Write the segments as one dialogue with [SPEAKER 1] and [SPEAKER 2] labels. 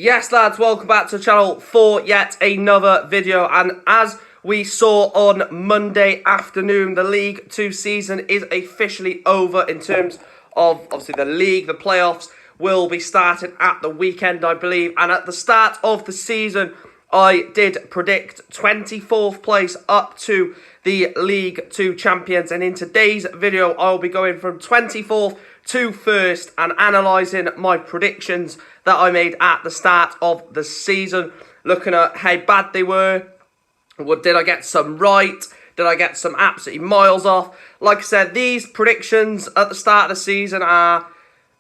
[SPEAKER 1] Yes lads, welcome back to the channel for yet another video, and as we saw on Monday afternoon, the League 2 season is officially over in terms of obviously the league. The playoffs will be starting at the weekend, I believe, and at the start of the season I did predict 24th place up to the League 2 champions, and in today's video I'll be going from 24th to first and analysing my predictions that I made at the start of the season, looking at how bad they were. Did I get some right? Did I get some absolutely miles off? Like I said, these predictions at the start of the season are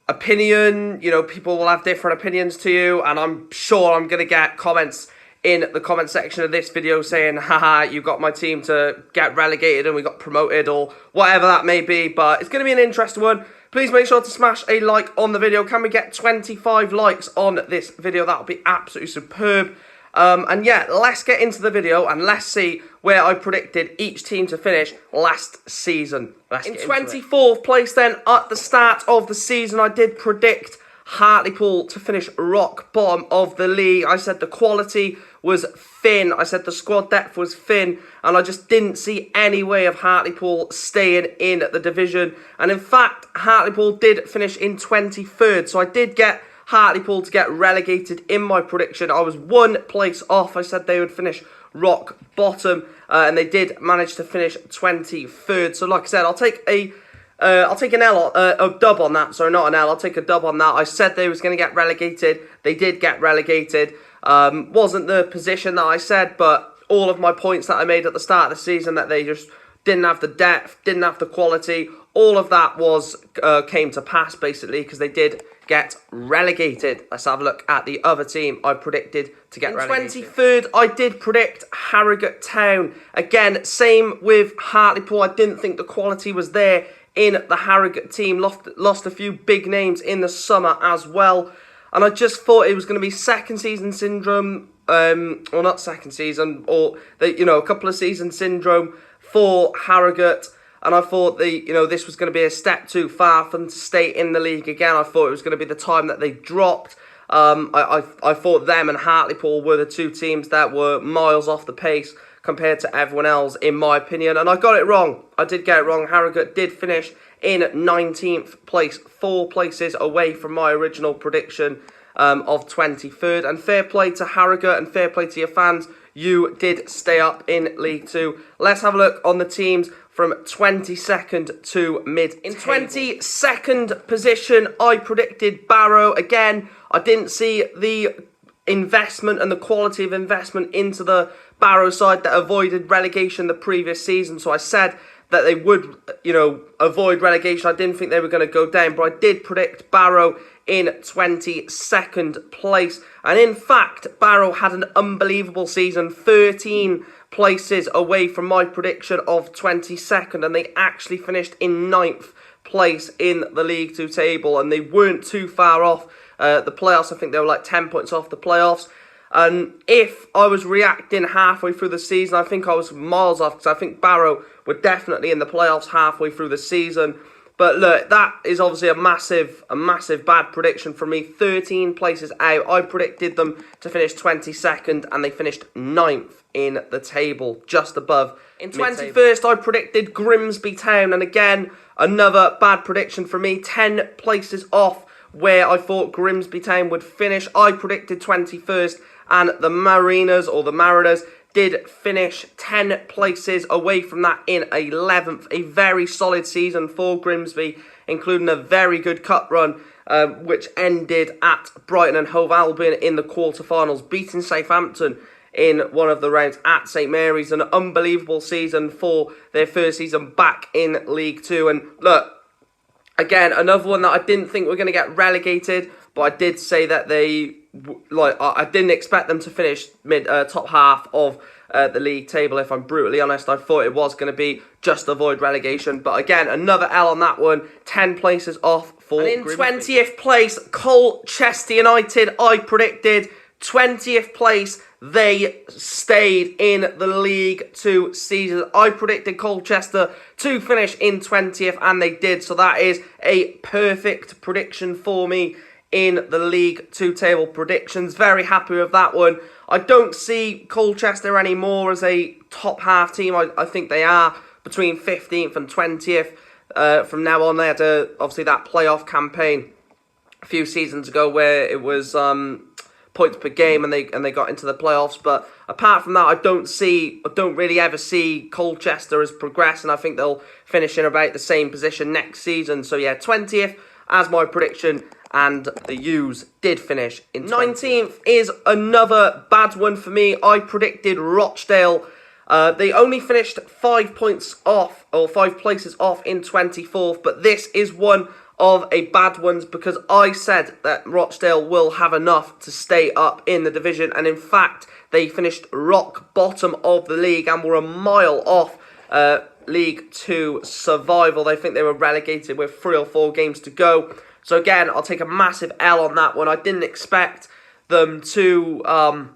[SPEAKER 1] opinion. You know, people will have different opinions to you, and I'm sure I'm going to get comments in the comment section of this video saying, haha, you got my team to get relegated and we got promoted, or whatever that may be. But it's going to be an interesting one. Please make sure to smash a like on the video. Can we get 25 likes on this video? That would be absolutely superb. And yeah, let's get into the video and let's see where I predicted each team to finish last season. In 24th place then, at the start of the season, I did predict Hartlepool to finish rock bottom of the league. I said the quality was thin. I said the squad depth was thin, and I just didn't see any way of Hartlepool staying in the division. And in fact, Hartlepool did finish in 23rd, so I did get Hartlepool to get relegated in my prediction. I was one place off. I said they would finish rock bottom, and they did manage to finish 23rd. So like I said, I'll take an L, a dub on that. Sorry, not an L. I'll take a dub on that. I said they was going to get relegated. They did get relegated. Wasn't the position that I said, but all of my points that I made at the start of the season, that they just didn't have the depth, didn't have the quality, all of that was came to pass basically, because they did get relegated. Let's have a look at the other team I predicted to get relegated. 23rd, I did predict Harrogate Town. Again, same with Hartlepool. I didn't think the quality was there in the Harrogate team. Lost a few big names in the summer as well. And I just thought it was going to be second season syndrome, or not second season, or a couple of season syndrome for Harrogate. And I thought this was going to be a step too far for them to stay in the league again. I thought it was going to be the time that they dropped. I thought them and Hartlepool were the two teams that were miles off the pace compared to everyone else, in my opinion. And I got it wrong. I did get it wrong. Harrogate did finish in 19th place, 4 places away from my original prediction of 23rd. And fair play to Harrogate and fair play to your fans. You did stay up in League 2. Let's have a look on the teams from 22nd to mid. In 22nd position, I predicted Barrow. Again, I didn't see the investment and the quality of investment into the Barrow side that avoided relegation the previous season. So I said that they would, avoid relegation. I didn't think they were going to go down, but I did predict Barrow in 22nd place. And in fact, Barrow had an unbelievable season, 13 places away from my prediction of 22nd, and they actually finished in 9th place in the League 2 table, and they weren't too far off the playoffs. I think they were like 10 points off the playoffs. And if I was reacting halfway through the season, I think I was miles off, because I think Barrow were definitely in the playoffs halfway through the season. But look, that is obviously a massive bad prediction for me. 13 places out. I predicted them to finish 22nd, and they finished 9th in the table, just above. In 21st, I predicted Grimsby Town, and again, another bad prediction for me. 10 places off where I thought Grimsby Town would finish. I predicted 21st, and the Mariners did finish 10 places away from that in 11th. A very solid season for Grimsby, including a very good cup run, which ended at Brighton and Hove Albion in the quarterfinals, beating Southampton in one of the rounds at St Mary's. An unbelievable season for their first season back in League 2. And look, again, another one that I didn't think were going to get relegated, but I did say that I didn't expect them to finish top half of the league table, if I'm brutally honest. I thought it was going to be just avoid relegation. But again, another L on that one. 10 places off for Grimsby. And in 20th place, Colchester United, I predicted 20th place. They stayed in the League 2 season. I predicted Colchester to finish in 20th, and they did. So that is a perfect prediction for me in the League 2 table predictions. Very happy with that one. I don't see Colchester anymore as a top half team. I think they are between 15th and 20th from now on. They had obviously that playoff campaign a few seasons ago where it was points per game and they got into the playoffs. But apart from that, I don't really ever see Colchester as progressing. I think they'll finish in about the same position next season. So yeah, 20th as my prediction. And the U's did finish in 19th is another bad one for me. I predicted Rochdale. They only finished 5 points off, or 5 places off in 24th. But this is one of a bad ones because I said that Rochdale will have enough to stay up in the division. And in fact, they finished rock bottom of the league and were a mile off League 2 survival. They think they were relegated with 3 or 4 games to go. So again, I'll take a massive L on that one. I didn't expect them to I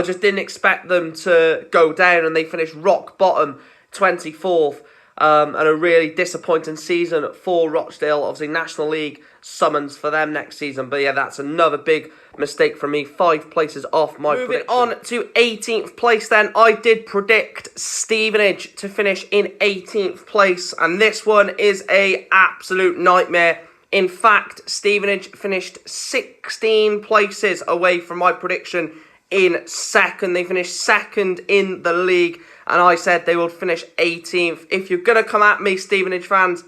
[SPEAKER 1] just didn't expect them to go down, and they finished rock bottom, 24th. And a really disappointing season for Rochdale. Obviously, National League summons for them next season. But yeah, that's another big mistake from me. 5 places off my prediction. Moving on to 18th place then. I did predict Stevenage to finish in 18th place. And this one is a absolute nightmare. In fact, Stevenage finished 16 places away from my prediction in second. They finished second in the league. And I said they would finish 18th. If you're going to come at me, Stevenage fans,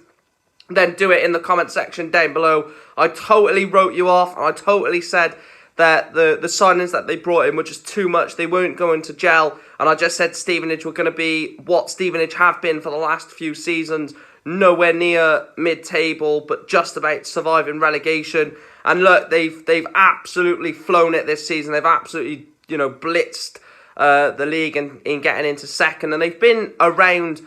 [SPEAKER 1] then do it in the comment section down below. I totally wrote you off. And I totally said that the signings that they brought in were just too much. They weren't going to gel. And I just said Stevenage were going to be what Stevenage have been for the last few seasons. Nowhere near mid-table, but just about surviving relegation. And look, they've absolutely flown it this season. They've absolutely, blitzed the league in getting into second, and they've been around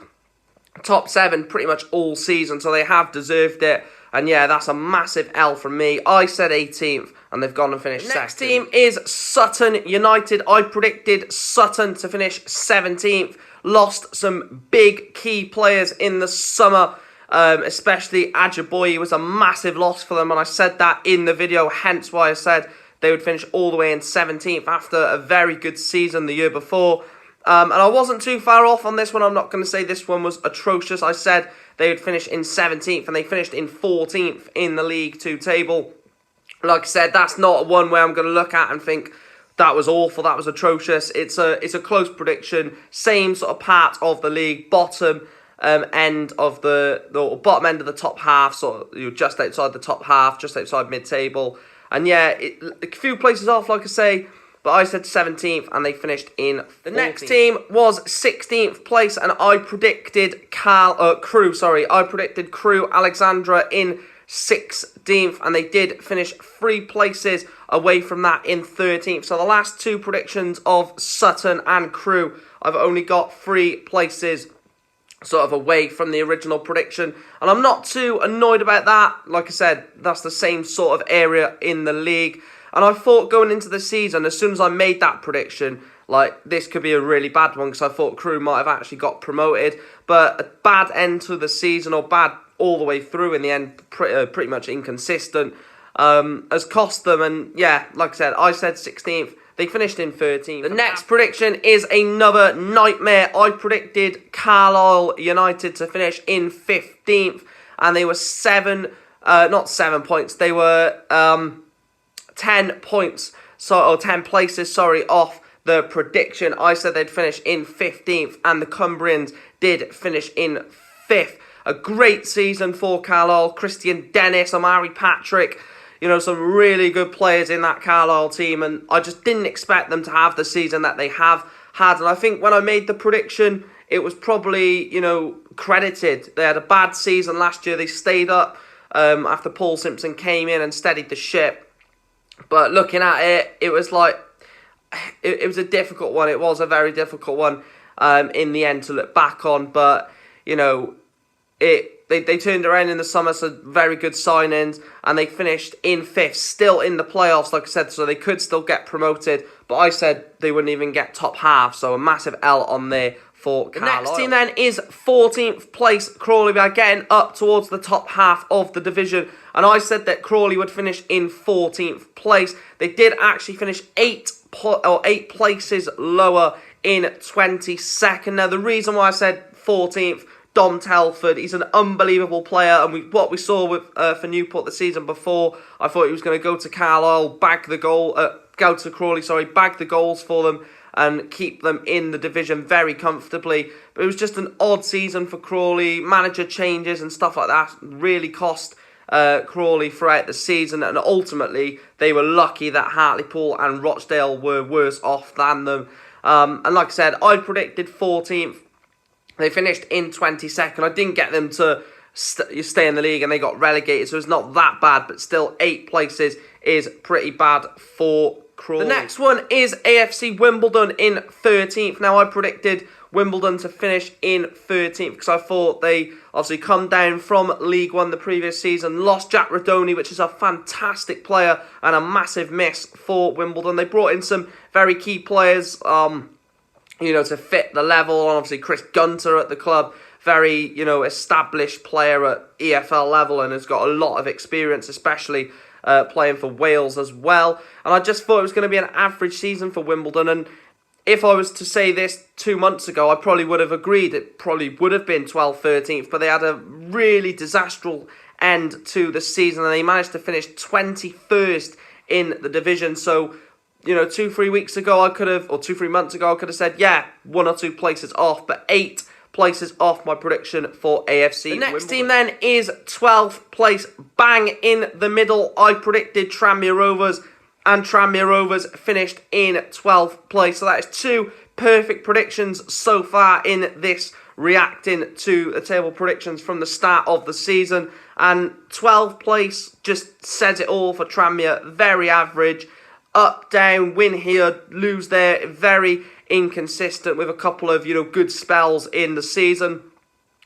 [SPEAKER 1] top 7 pretty much all season, so they have deserved it. And yeah, that's a massive L from me. I said 18th, and they've gone and finished second. Next team is Sutton United. I predicted Sutton to finish 17th. Lost some big key players in the summer, especially Ajiboye was a massive loss for them, and I said that in the video, hence why I said they would finish all the way in 17th after a very good season the year before. And I wasn't too far off on this one. I'm not going to say this one was atrocious. I said they would finish in 17th, and they finished in 14th in the League 2 table. Like I said, that's not one where I'm going to look at and think, that was awful, that was atrocious. It's a close prediction. Same sort of part of the league, bottom end of the bottom end of the top half, sort of just outside the top half, just outside mid-table. And yeah, a few places off, like I say, but I said 17th, and they finished in 14th. The next team was 16th place, and I predicted CREWE. I predicted CREWE Alexandra in 16th, and they did finish 3 places away from that in 13th. So the last 2 predictions of Sutton and CREWE, I've only got 3 places sort of away from the original prediction, and I'm not too annoyed about that. Like I said, that's the same sort of area in the league, and I thought going into the season, as soon as I made that prediction, like, this could be a really bad one, because I thought CREWE might have actually got promoted, but a bad end to the season, or bad all the way through in the end, pretty much inconsistent, has cost them. And yeah, like I said 16th. They finished in 13th. The next prediction is another nightmare. I predicted Carlisle United to finish in 15th, and they were 10 points. They were 10 points, or 10 places, off the prediction. I said they'd finish in 15th, and the Cumbrians did finish in 5th. A great season for Carlisle. Christian Dennis, Amari Patrick, some really good players in that Carlisle team, and I just didn't expect them to have the season that they have had. And I think when I made the prediction, it was probably, credited. They had a bad season last year. They stayed up after Paul Simpson came in and steadied the ship. But looking at it, it was like, it was a difficult one. It was a very difficult one in the end to look back on. But, They turned around in the summer, so very good signings, and they finished in 5th, still in the playoffs, like I said, so they could still get promoted, but I said they wouldn't even get top half, so a massive L on there for Carlisle. The next team then is 14th place Crawley. We are getting up towards the top half of the division. And I said that Crawley would finish in 14th place. They did actually finish 8 places lower in 22nd. Now, the reason why I said 14th, Dom Telford, he's an unbelievable player. And what we saw with for Newport the season before, I thought he was going to go to Carlisle, bag the goal, go to Crawley, sorry, bag the goals for them and keep them in the division very comfortably. But it was just an odd season for Crawley. Manager changes and stuff like that really cost Crawley throughout the season, and ultimately they were lucky that Hartlepool and Rochdale were worse off than them. And like I said, I predicted 14th. They finished in 22nd. I didn't get them to stay in the league, and they got relegated, so it's not that bad, but still 8 places is pretty bad for Crawley. The next one is AFC Wimbledon in 13th. Now, I predicted Wimbledon to finish in 13th because I thought they obviously come down from League One the previous season, lost Jack Radoni, which is a fantastic player and a massive miss for Wimbledon. They brought in some very key players, to fit the level. Obviously, Chris Gunter at the club, very, established player at EFL level and has got a lot of experience, especially playing for Wales as well. And I just thought it was going to be an average season for Wimbledon. And if I was to say this 2 months ago, I probably would have agreed. It probably would have been 12th, 13th. But they had a really disastrous end to the season. And they managed to finish 21st in the division. So, 2-3 weeks ago, or 2-3 months ago, I could have said, yeah, 1 or 2 places off. But 8 places off my prediction for AFC. The next team then is 12th place, bang in the middle. I predicted Tranmere Rovers, and Tranmere Rovers finished in 12th place. So that is 2 perfect predictions so far in this reacting to the table predictions from the start of the season. And 12th place just says it all for Tranmere. Very average. Up, down, win here, lose there. Very inconsistent with a couple of, good spells in the season.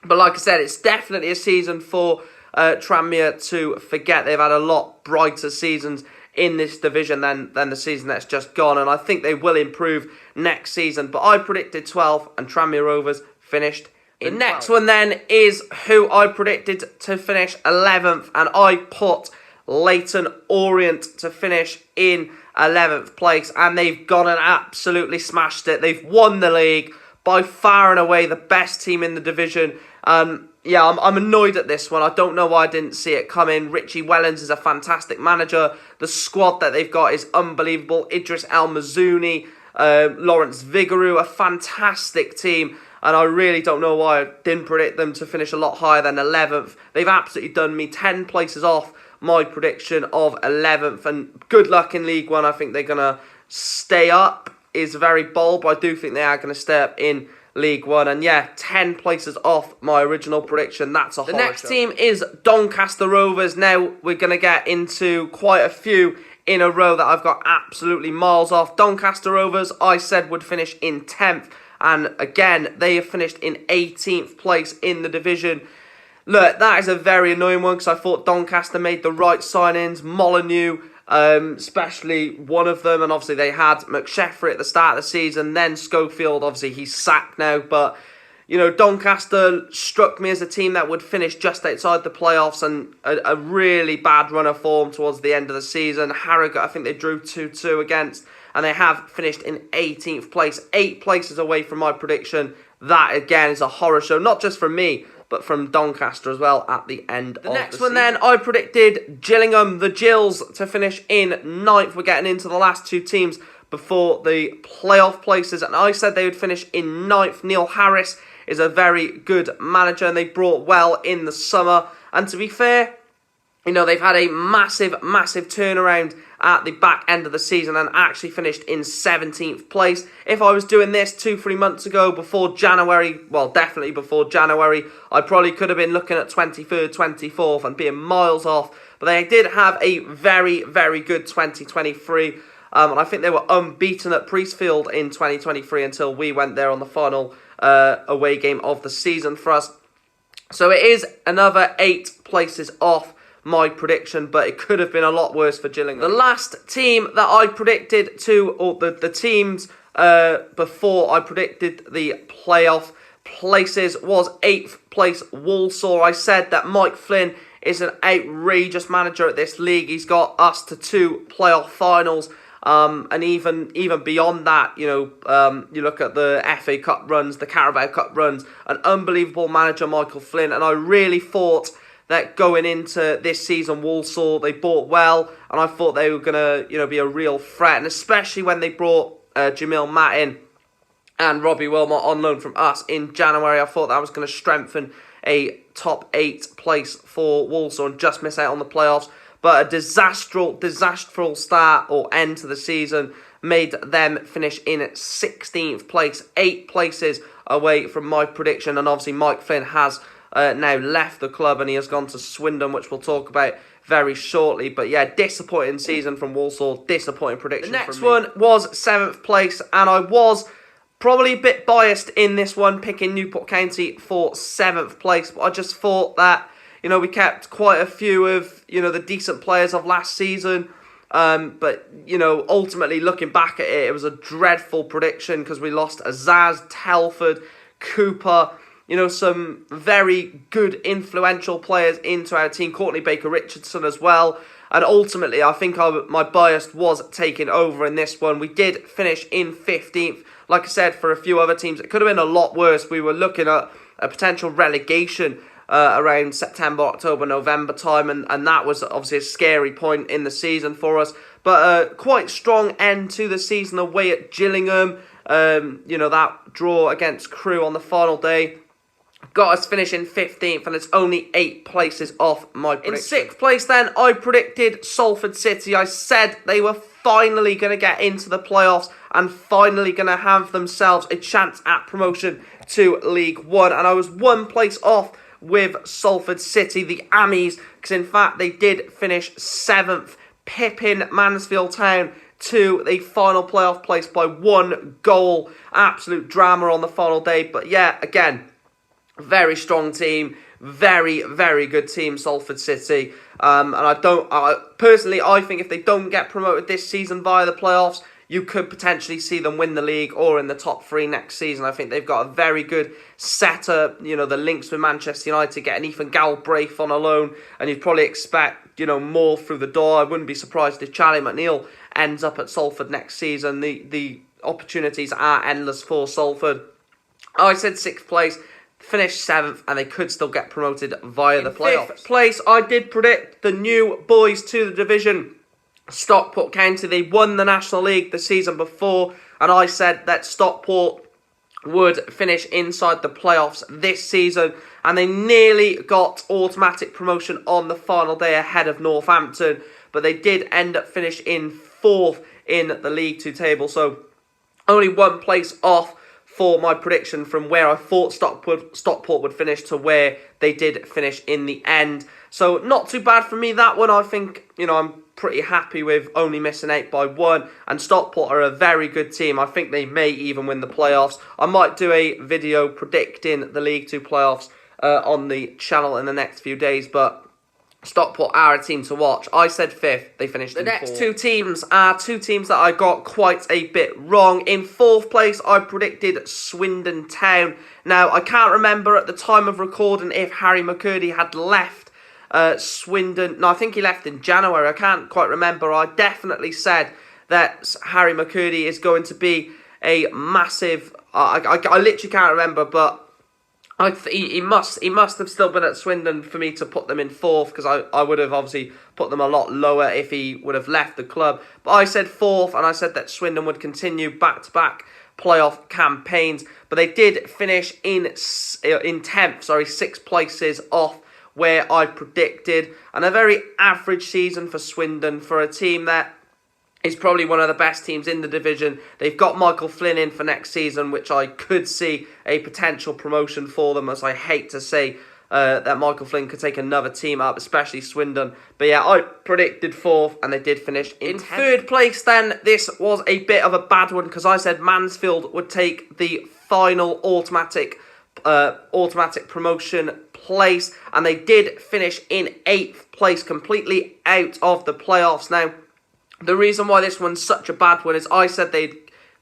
[SPEAKER 1] But like I said, it's definitely a season for Tranmere to forget. They've had a lot brighter seasons in this division than the season that's just gone. And I think they will improve next season. But I predicted 12 and Tranmere Rovers finished in 12th. The next one then is who I predicted to finish 11th. And I put LEYTON Orient to finish in 11th place, and they've gone and absolutely smashed it. They've won the league, by far and away the best team in the division. I'm annoyed at this one. I don't know why I didn't see it coming. Richie Wellens is a fantastic manager. The squad that they've got is unbelievable. Idris El Mazouni, Lawrence Vigouroux, a fantastic team. And I really don't know why I didn't predict them to finish a lot higher than 11th. They've absolutely done me 10 places off my prediction of 11th, and good luck in League One. I think they're going to stay up, is very bold, but I do think they are going to stay up in League One. And yeah, 10 places off my original prediction. That's a horror show. The next team is Doncaster Rovers. Now we're going to get into quite a few in a row that I've got absolutely miles off. Doncaster Rovers, I said, would finish in 10th, and again, they have finished in 18th place in the division. Look, that is a very annoying one because I thought Doncaster made the right signings. Molyneux, especially one of them. And obviously they had McSheffrey at the start of the season. Then Schofield, obviously he's sacked now. But, Doncaster struck me as a team that would finish just outside the playoffs. And a really bad run of form towards the end of the season. Harrogate, I think they drew 2-2 against. And they have finished in 18th place. 8 places away from my prediction. That, again, is a horror show. Not just from me, but from Doncaster as well at the end of the season. The next one then, I predicted Gillingham, the Gills, to finish in 9th. We're getting into the last 2 teams before the playoff places, and I said they would finish in 9th. Neil Harris is a very good manager, and they brought well in the summer. And to be fair, they've had a massive turnaround at the back end of the season and actually finished in 17th place. If I was doing this 2-3 months ago, before January, well, definitely before January, I probably could have been looking at 23rd, 24th and being miles off. But they did have a very, very good 2023. And I think they were unbeaten at Priestfield in 2023 until we went there on the final away game of the season for us. So it is another 8 places off my prediction, but it could have been a lot worse for Gillingham. The last team that I predicted to, or the teams before I predicted the playoff places was 8th place Walsall. I said that Mike Flynn is an outrageous manager at this league. He's got us to 2 playoff finals. And even beyond that, you look at the FA Cup runs, the Carabao Cup runs, an unbelievable manager, Michael Flynn. And I really thought that going into this season, Walsall, they bought well, and I thought they were going to, be a real threat. And especially when they brought Jamil Matin and Robbie Wilmot on loan from us in January, I thought that was going to strengthen a top 8 place for Walsall and just miss out on the playoffs. But a disastrous start or end to the season made them finish in 16th place, 8 places away from my prediction. And obviously Mike Flynn has now left the club and he has gone to Swindon, which we'll talk about very shortly. But yeah, disappointing season from Walsall, disappointing prediction. The next one was 7th place, and I was probably a bit biased in this one, picking Newport County for 7th place. But I just thought that, we kept quite a few of, the decent players of last season. But, ultimately looking back at it, it was a dreadful prediction because we lost Azaz, Telford, Cooper, some very good influential players into our team, Courtney Baker-Richardson as well. And ultimately, I think my bias was taken over in this one. We did finish in 15th. Like I said, for a few other teams, it could have been a lot worse. We were looking at a potential relegation around September, October, November time, and that was obviously a scary point in the season for us. But a quite strong end to the season away at Gillingham. That draw against CREWE on the final day got us finishing 15th, and it's only 8 places off my prediction. In 6th place then, I predicted Salford City. I said they were finally going to get into the playoffs and finally going to have themselves a chance at promotion to League One. And I was 1 place off with Salford City, the Ammies, because in fact they did finish 7th, pipping Mansfield Town to the final playoff place by 1 goal. Absolute drama on the final day. But yeah, again, very strong team, very, very good team, Salford City. And I think if they don't get promoted this season via the playoffs, you could potentially see them win the league or in the top 3 next season. I think they've got a very good setup. The links with Manchester United, getting Ethan Galbraith on a loan, and you'd probably expect, more through the door. I wouldn't be surprised if Charlie McNeil ends up at Salford next season. The opportunities are endless for Salford. I said 6th place. Finished 7th, and they could still get promoted via the playoffs. 5th place, I did predict the new boys to the division, Stockport County. They won the National League the season before, and I said that Stockport would finish inside the playoffs this season, and they nearly got automatic promotion on the final day ahead of Northampton, but they did end up finish in 4th in the League 2 table, so only 1 place off for my prediction from where I thought Stockport would finish to where they did finish in the end. So not too bad for me, that one. I think, I'm pretty happy with only missing 8 by 1. And Stockport are a very good team. I think they may even win the playoffs. I might do a video predicting the League 2 playoffs on the channel in the next few days, but Stockport are a team to watch. I said 5th. They finished in 4th. The next 2 teams are 2 teams that I got quite a bit wrong. In 4th place, I predicted Swindon Town. Now, I can't remember at the time of recording if Harry McCurdy had left Swindon. No, I think he left in January. I can't quite remember. I definitely said that Harry McCurdy is going to be a massive... I literally can't remember, but... He must have still been at Swindon for me to put them in 4th, because I would have obviously put them a lot lower if he would have left the club. But I said 4th, and I said that Swindon would continue back-to-back playoff campaigns. But they did finish in 10th, 6 places off where I predicted. And a very average season for Swindon, for a team that is probably one of the best teams in the division. They've got Michael Flynn in for next season, which I could see a potential promotion for them, as I hate to say that Michael Flynn could take another team up, especially Swindon. But yeah, I predicted 4th, and they did finish in 3rd place then. This was a bit of a bad one, because I said Mansfield would take the final automatic promotion place, and they did finish in 8th place, completely out of the playoffs. Now, the reason why this one's such a bad one is I said they'd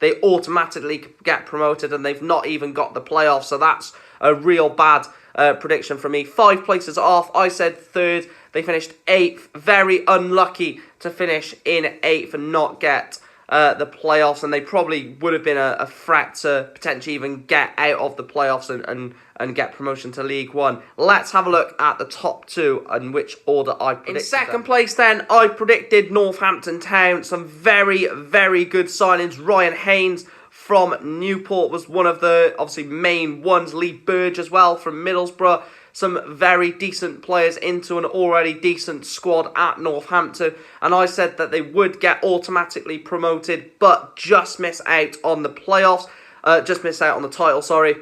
[SPEAKER 1] they automatically get promoted, and they've not even got the playoffs. So that's a real bad prediction for me. 5 places off. I said 3rd. They finished 8th. Very unlucky to finish in 8th and not get the playoffs, and they probably would have been a threat to potentially even get out of the playoffs and get promotion to League One. Let's have a look at the top 2 and which order I predicted. In second place then, I predicted Northampton Town. Some very, very good signings. Ryan Haynes from Newport was one of the, obviously, main ones. Lee Burge as well from Middlesbrough. Some very decent players into an already decent squad at Northampton. And I said that they would get automatically promoted, but just miss out on the playoffs. Just miss out on the title, sorry.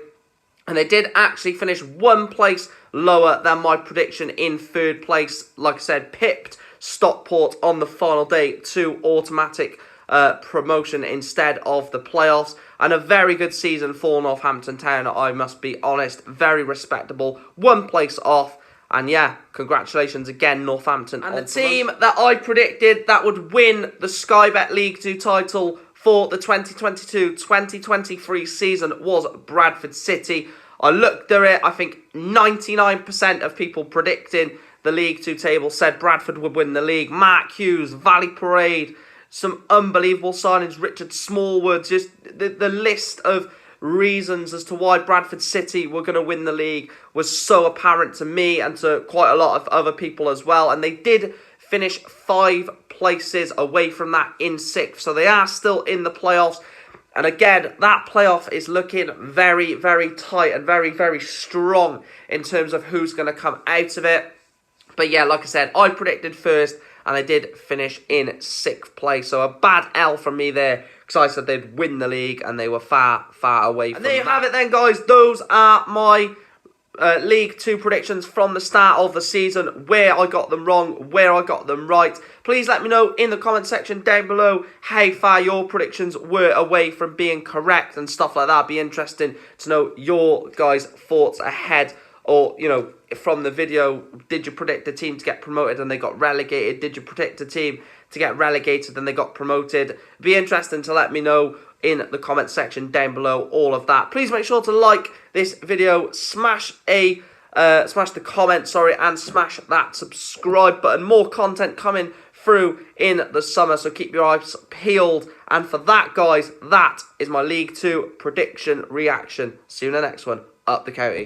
[SPEAKER 1] And they did actually finish 1 place lower than my prediction in 3rd place. Like I said, pipped Stockport on the final day to automatic promotion instead of the playoffs. And a very good season for Northampton Town, I must be honest. Very respectable. 1 place off. And yeah, congratulations again, Northampton. And the team that I predicted that would win the Sky Bet League 2 title for the 2022-2023 season was Bradford City. I looked at it. I think 99% of people predicting the League 2 table said Bradford would win the league. Mark Hughes, Valley Parade, some unbelievable signings. Richard Smallwood, just the list of reasons as to why Bradford City were going to win the league was so apparent to me and to quite a lot of other people as well. And they did finish 5 places away from that in 6th. So they are still in the playoffs. And again, that playoff is looking very, very tight and very, very strong in terms of who's going to come out of it. But yeah, like I said, I predicted 1st. And they did finish in 6th place. So a bad L from me there, because I said they'd win the league and they were far, far away from that. And there you have it then, guys. Those are my League 2 predictions from the start of the season. Where I got them wrong, where I got them right. Please let me know in the comment section down below how far your predictions were away from being correct and stuff like that. It'd be interesting to know your guys' thoughts ahead. Or, you know, from the video, did you predict the team to get promoted and they got relegated? Did you predict the team to get relegated and they got promoted? It'd be interesting to let me know in the comment section down below all of that. Please make sure to like this video, smash the comment, and smash that subscribe button. More content coming through in the summer, so keep your eyes peeled. And for that, guys, that is my League 2 prediction reaction. See you in the next one. Up the county.